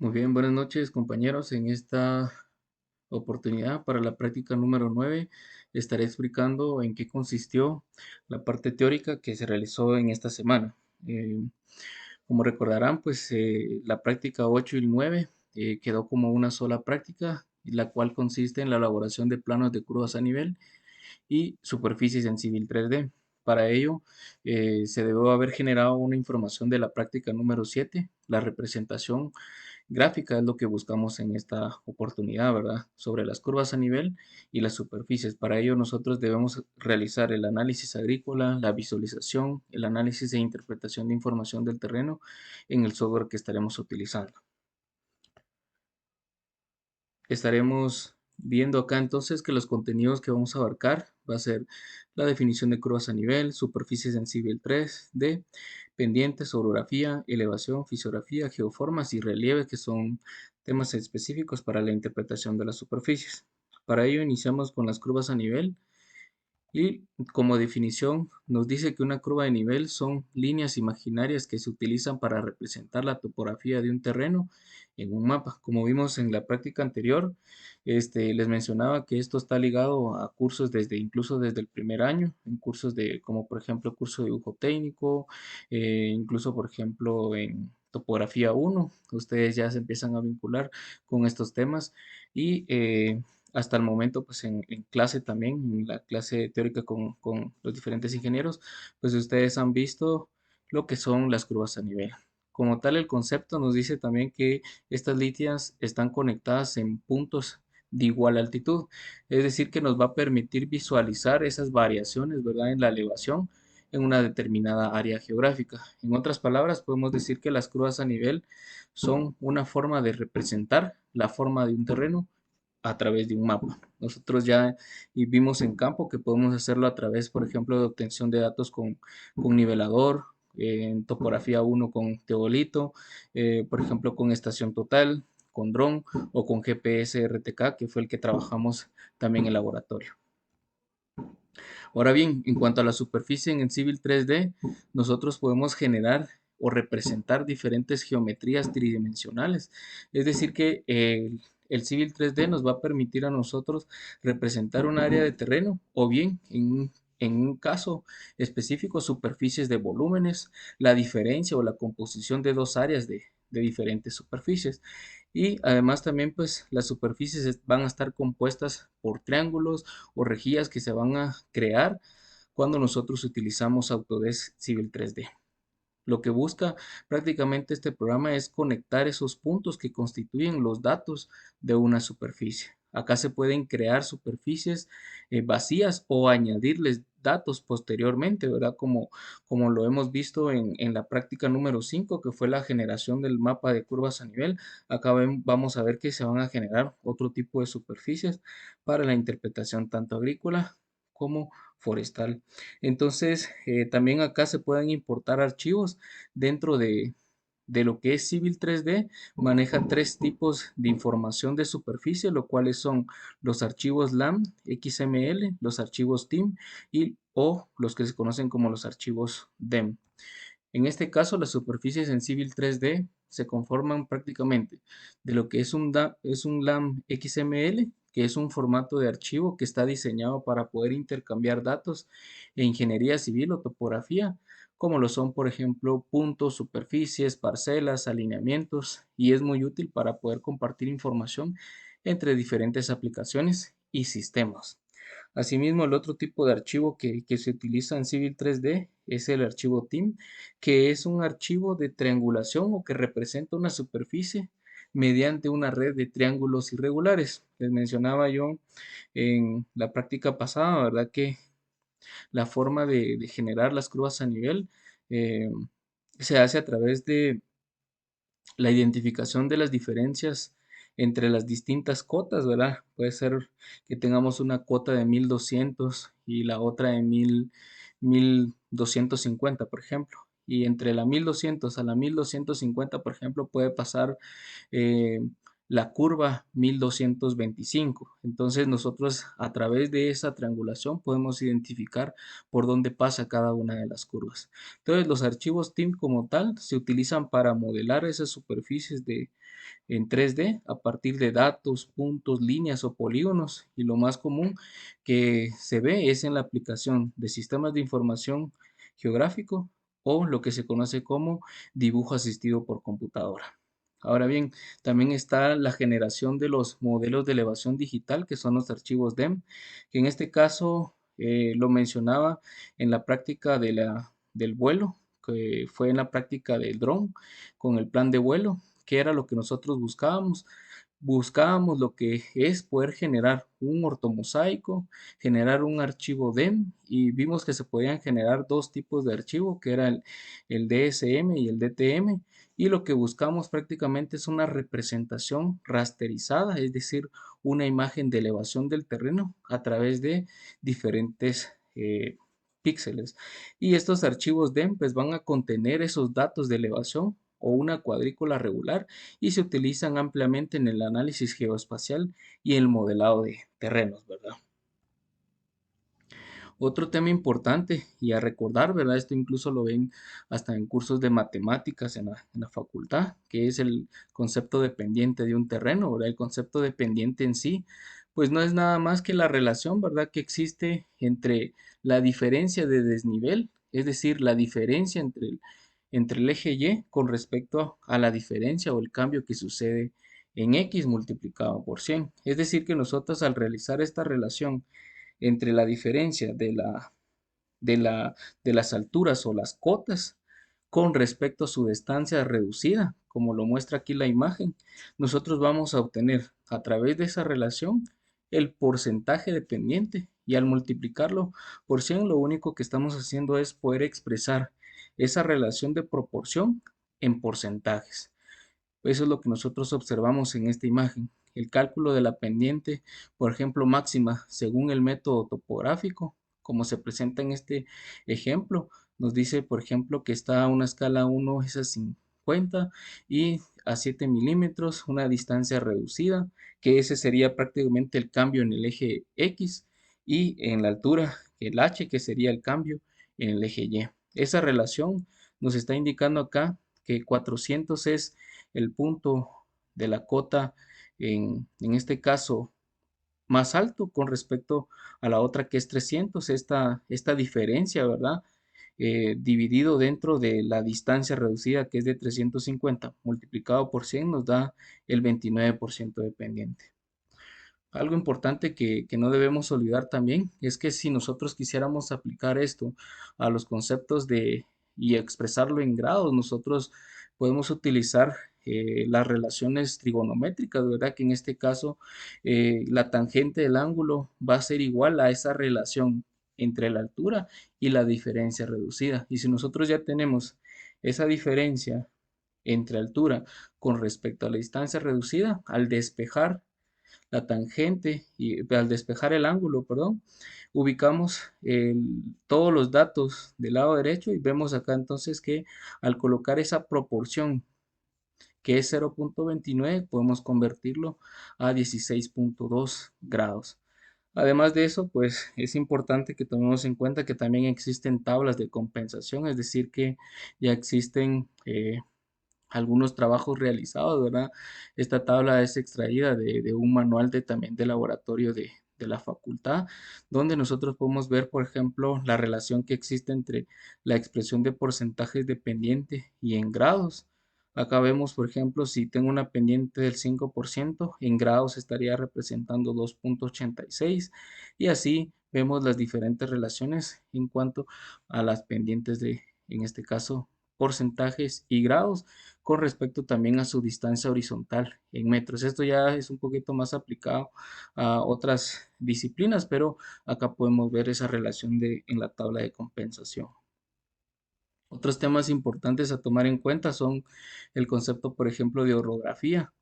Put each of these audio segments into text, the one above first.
Muy bien, buenas noches compañeros. En esta oportunidad para la práctica número 9 estaré explicando en qué consistió la parte teórica que se realizó en esta semana. Eh, Como recordarán, pues la práctica 8 y 9 quedó como una sola práctica, la cual consiste en la elaboración de planos de curvas a nivel y superficies en Civil 3D. Para ello, se debió haber generado una información de la práctica número 7, la representación gráfica es lo que buscamos en esta oportunidad, ¿verdad? Sobre las curvas a nivel y las superficies. Para ello nosotros debemos realizar el análisis agrícola, la visualización, el análisis e interpretación de información del terreno en el software que estaremos utilizando. Estaremos viendo acá entonces que los contenidos que vamos a abarcar va a ser la definición de curvas a nivel, superficies en Civil 3D, pendientes, orografía, elevación, fisiografía, geoformas y relieve, que son temas específicos para la interpretación de las superficies. Para ello iniciamos con las curvas a nivel. Y como definición, nos dice que una curva de nivel son líneas imaginarias que se utilizan para representar la topografía de un terreno en un mapa. Como vimos en la práctica anterior, les mencionaba que esto está ligado a cursos incluso desde el primer año, en cursos como por ejemplo curso de dibujo técnico, incluso por ejemplo en topografía 1, ustedes ya se empiezan a vincular con estos temas y hasta el momento, pues en clase también, en la clase teórica con los diferentes ingenieros, pues ustedes han visto lo que son las curvas a nivel. Como tal, el concepto nos dice también que estas líneas están conectadas en puntos de igual altitud, es decir, que nos va a permitir visualizar esas variaciones, ¿verdad?, en la elevación en una determinada área geográfica. En otras palabras, podemos decir que las curvas a nivel son una forma de representar la forma de un terreno a través de un mapa. Nosotros ya vimos en campo que podemos hacerlo a través, por ejemplo, de obtención de datos con nivelador, en topografía 1 con teolito, por ejemplo, con estación total, con dron o con GPS RTK, que fue el que trabajamos también en laboratorio. Ahora bien, en cuanto a la superficie en el Civil 3D, nosotros podemos generar o representar diferentes geometrías tridimensionales. Es decir, que el Civil 3D nos va a permitir a nosotros representar un área de terreno o bien en un caso específico superficies de volúmenes, la diferencia o la composición de dos áreas de diferentes superficies. Y además también pues las superficies van a estar compuestas por triángulos o rejillas que se van a crear cuando nosotros utilizamos Autodesk Civil 3D. Lo que busca prácticamente este programa es conectar esos puntos que constituyen los datos de una superficie. Acá se pueden crear superficies vacías o añadirles datos posteriormente, ¿verdad? Como lo hemos visto en la práctica número 5, que fue la generación del mapa de curvas a nivel. Acá vamos a ver que se van a generar otro tipo de superficies para la interpretación tanto agrícola como forestal. Entonces, también acá se pueden importar archivos dentro de lo que es Civil 3D. Maneja tres tipos de información de superficie, lo cuales son los archivos LAM, XML, los archivos TIM o los que se conocen como los archivos DEM. En este caso, las superficies en Civil 3D se conforman prácticamente de lo que es un LAM XML, que es un formato de archivo que está diseñado para poder intercambiar datos en ingeniería civil o topografía, como lo son, por ejemplo, puntos, superficies, parcelas, alineamientos, y es muy útil para poder compartir información entre diferentes aplicaciones y sistemas. Asimismo, el otro tipo de archivo que se utiliza en Civil 3D es el archivo TIM, que es un archivo de triangulación o que representa una superficie mediante una red de triángulos irregulares. Les mencionaba yo en la práctica pasada, ¿verdad? Que la forma de generar las curvas a nivel eh, se hace a través de la identificación de las diferencias entre las distintas cotas, ¿verdad? Puede ser que tengamos una cota de 1200 y la otra de 1250, por ejemplo. Y entre la 1200 a la 1250, por ejemplo, puede pasar eh, la curva 1225. Entonces nosotros a través de esa triangulación podemos identificar por dónde pasa cada una de las curvas. Entonces los archivos TIM como tal se utilizan para modelar esas superficies en 3D a partir de datos, puntos, líneas o polígonos, y lo más común que se ve es en la aplicación de sistemas de información geográfico o lo que se conoce como dibujo asistido por computadora. Ahora bien, también está la generación de los modelos de elevación digital, que son los archivos DEM, que en este caso lo mencionaba en la práctica del vuelo, que fue en la práctica del dron con el plan de vuelo, que era lo que nosotros buscábamos. Buscábamos lo que es poder generar un ortomosaico, generar un archivo DEM, y vimos que se podían generar dos tipos de archivo, que era el DSM y el DTM, y lo que buscamos prácticamente es una representación rasterizada, es decir, una imagen de elevación del terreno a través de diferentes píxeles. Y estos archivos DEM pues van a contener esos datos de elevación o una cuadrícula regular y se utilizan ampliamente en el análisis geoespacial y el modelado de terrenos, ¿verdad? Otro tema importante y a recordar, ¿verdad? Esto incluso lo ven hasta en cursos de matemáticas en la facultad, que es el concepto dependiente de un terreno, ¿verdad? El concepto dependiente en sí, pues no es nada más que la relación, ¿verdad? Que existe entre la diferencia de desnivel, es decir, la diferencia entre el eje Y con respecto a la diferencia o el cambio que sucede en X multiplicado por 100. Es decir, que nosotros al realizar esta relación entre la diferencia de las alturas o las cotas con respecto a su distancia reducida, como lo muestra aquí la imagen, nosotros vamos a obtener a través de esa relación el porcentaje dependiente, y al multiplicarlo por 100 lo único que estamos haciendo es poder expresar esa relación de proporción en porcentajes. Eso es lo que nosotros observamos en esta imagen. El cálculo de la pendiente, por ejemplo, máxima, según el método topográfico, como se presenta en este ejemplo, nos dice, por ejemplo, que está a una escala 1 es a 50 y a 7 milímetros, una distancia reducida, que ese sería prácticamente el cambio en el eje X, y en la altura, el H, que sería el cambio en el eje Y. Esa relación nos está indicando acá que 400 es el punto de la cota, en este caso, más alto con respecto a la otra que es 300, esta diferencia, ¿verdad? Dividido dentro de la distancia reducida que es de 350 multiplicado por 100 nos da el 29% de pendiente. Algo importante que no debemos olvidar también es que si nosotros quisiéramos aplicar esto a los conceptos y expresarlo en grados, nosotros podemos utilizar las relaciones trigonométricas, ¿verdad? Que en este caso la tangente del ángulo va a ser igual a esa relación entre la altura y la diferencia reducida. Y si nosotros ya tenemos esa diferencia entre altura con respecto a la distancia reducida, al despejar la tangente y al despejar el ángulo, perdón, ubicamos todos los datos del lado derecho y vemos acá entonces que al colocar esa proporción que es 0.29 podemos convertirlo a 16.2 grados. Además de eso, pues es importante que tomemos en cuenta que también existen tablas de compensación, es decir, que ya existen algunos trabajos realizados, ¿verdad? Esta tabla es extraída de un manual también de laboratorio de la facultad, donde nosotros podemos ver, por ejemplo, la relación que existe entre la expresión de porcentajes de pendiente y en grados. Acá vemos, por ejemplo, si tengo una pendiente del 5%, en grados estaría representando 2.86, y así vemos las diferentes relaciones en cuanto a las pendientes en este caso, porcentajes y grados con respecto también a su distancia horizontal en metros. Esto ya es un poquito más aplicado a otras disciplinas, pero acá podemos ver esa relación en la tabla de compensación. Otros temas importantes a tomar en cuenta son el concepto, por ejemplo, de orografía.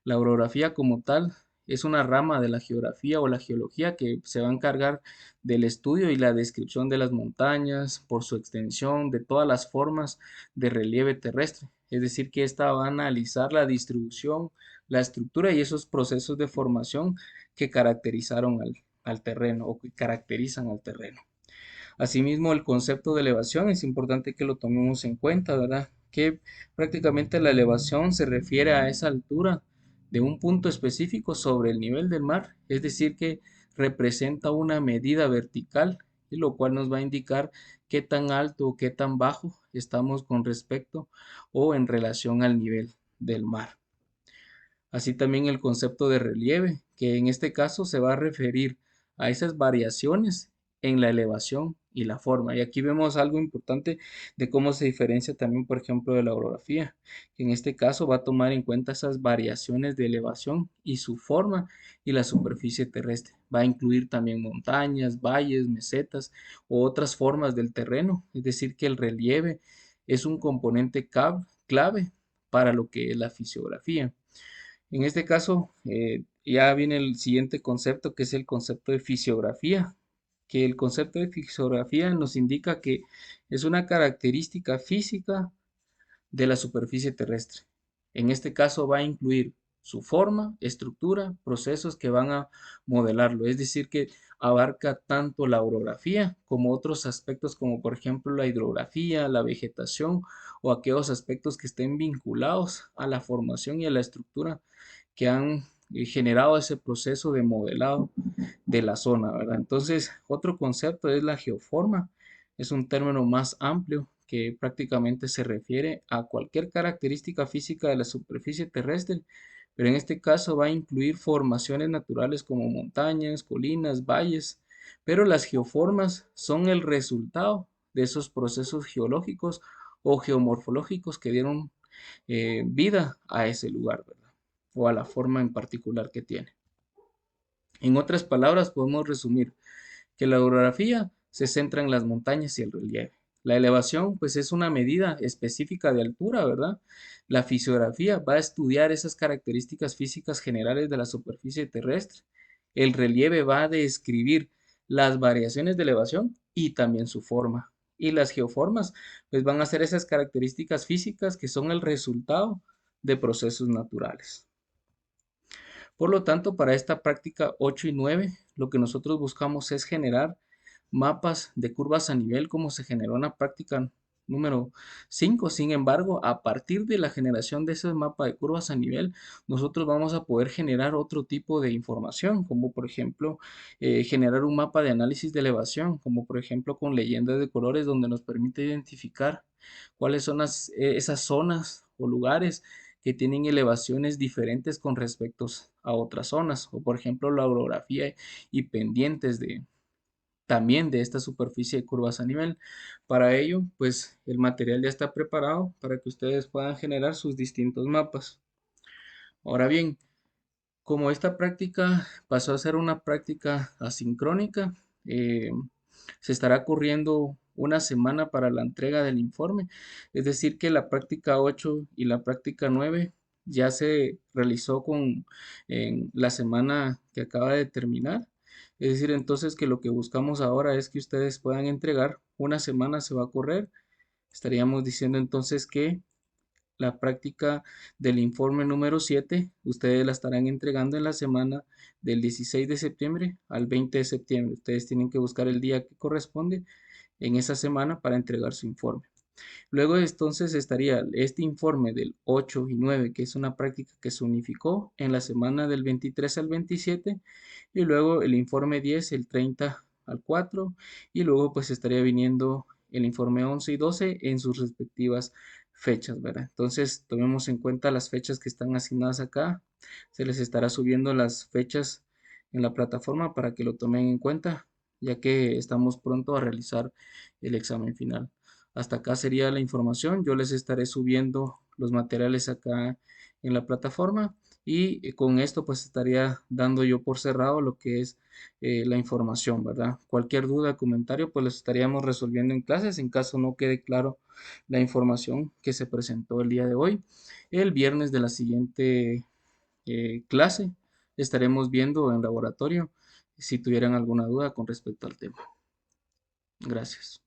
La orografía como tal es una rama de la geografía o la geología que se va a encargar del estudio y la descripción de las montañas, por su extensión, de todas las formas de relieve terrestre. Es decir, que esta va a analizar la distribución, la estructura y esos procesos de formación que caracterizaron al terreno o que caracterizan al terreno. Asimismo, el concepto de elevación es importante que lo tomemos en cuenta, ¿verdad? Que prácticamente la elevación se refiere a esa altura de un punto específico sobre el nivel del mar, es decir, que representa una medida vertical, y lo cual nos va a indicar qué tan alto o qué tan bajo estamos con respecto o en relación al nivel del mar. Así también el concepto de relieve, que en este caso se va a referir a esas variaciones en la elevación y la forma. Y aquí vemos algo importante de cómo se diferencia también, por ejemplo, de la orografía, que en este caso va a tomar en cuenta esas variaciones de elevación y su forma y la superficie terrestre. Va a incluir también montañas, valles, mesetas u otras formas del terreno. Es decir, que el relieve es un componente clave para lo que es la fisiografía. En este caso, ya viene el siguiente concepto, que es el concepto de fisiografía, que el concepto de fisiografía nos indica que es una característica física de la superficie terrestre. En este caso va a incluir su forma, estructura, procesos que van a modelarlo, es decir, que abarca tanto la orografía como otros aspectos como por ejemplo la hidrografía, la vegetación o aquellos aspectos que estén vinculados a la formación y a la estructura que han generado ese proceso de modelado de la zona, ¿verdad? Entonces, otro concepto es la geoforma. Es un término más amplio que prácticamente se refiere a cualquier característica física de la superficie terrestre, pero en este caso va a incluir formaciones naturales como montañas, colinas, valles, pero las geoformas son el resultado de esos procesos geológicos o geomorfológicos que dieron vida a ese lugar, ¿verdad? O a la forma en particular que tiene. En otras palabras, podemos resumir que la orografía se centra en las montañas y el relieve. La elevación, pues es una medida específica de altura, ¿verdad? La fisiografía va a estudiar esas características físicas generales de la superficie terrestre. El relieve va a describir las variaciones de elevación y también su forma. Y las geoformas, pues van a ser esas características físicas que son el resultado de procesos naturales. Por lo tanto, para esta práctica 8 y 9, lo que nosotros buscamos es generar mapas de curvas a nivel como se generó en la práctica número 5. Sin embargo, a partir de la generación de ese mapa de curvas a nivel, nosotros vamos a poder generar otro tipo de información, como por ejemplo, generar un mapa de análisis de elevación, como por ejemplo con leyendas de colores, donde nos permite identificar cuáles son esas zonas o lugares que tienen elevaciones diferentes con respecto a otras zonas, o por ejemplo la orografía y pendientes también de esta superficie de curvas a nivel. Para ello, pues el material ya está preparado para que ustedes puedan generar sus distintos mapas. Ahora bien, como esta práctica pasó a ser una práctica asincrónica, se estará corriendo una semana para la entrega del informe, es decir, que la práctica 8 y la práctica 9 ya se realizó en la semana que acaba de terminar. Es decir, entonces que lo que buscamos ahora es que ustedes puedan entregar, una semana se va a correr, estaríamos diciendo entonces que la práctica del informe número 7, ustedes la estarán entregando en la semana del 16 de septiembre al 20 de septiembre. Ustedes tienen que buscar el día que corresponde en esa semana para entregar su informe. Luego entonces estaría este informe del 8 y 9, que es una práctica que se unificó en la semana del 23 al 27, y luego el informe 10, el 30 al 4, y luego pues estaría viniendo el informe 11 y 12 en sus respectivas fechas, ¿verdad? Entonces tomemos en cuenta las fechas que están asignadas acá, se les estará subiendo las fechas en la plataforma para que lo tomen en cuenta, ya que estamos pronto a realizar el examen final. Hasta acá sería la información. Yo les estaré subiendo los materiales acá en la plataforma y con esto pues estaría dando yo por cerrado lo que es la información, ¿verdad? Cualquier duda, comentario, pues los estaríamos resolviendo en clases en caso no quede claro la información que se presentó el día de hoy. El viernes de la siguiente clase estaremos viendo en laboratorio si tuvieran alguna duda con respecto al tema. Gracias.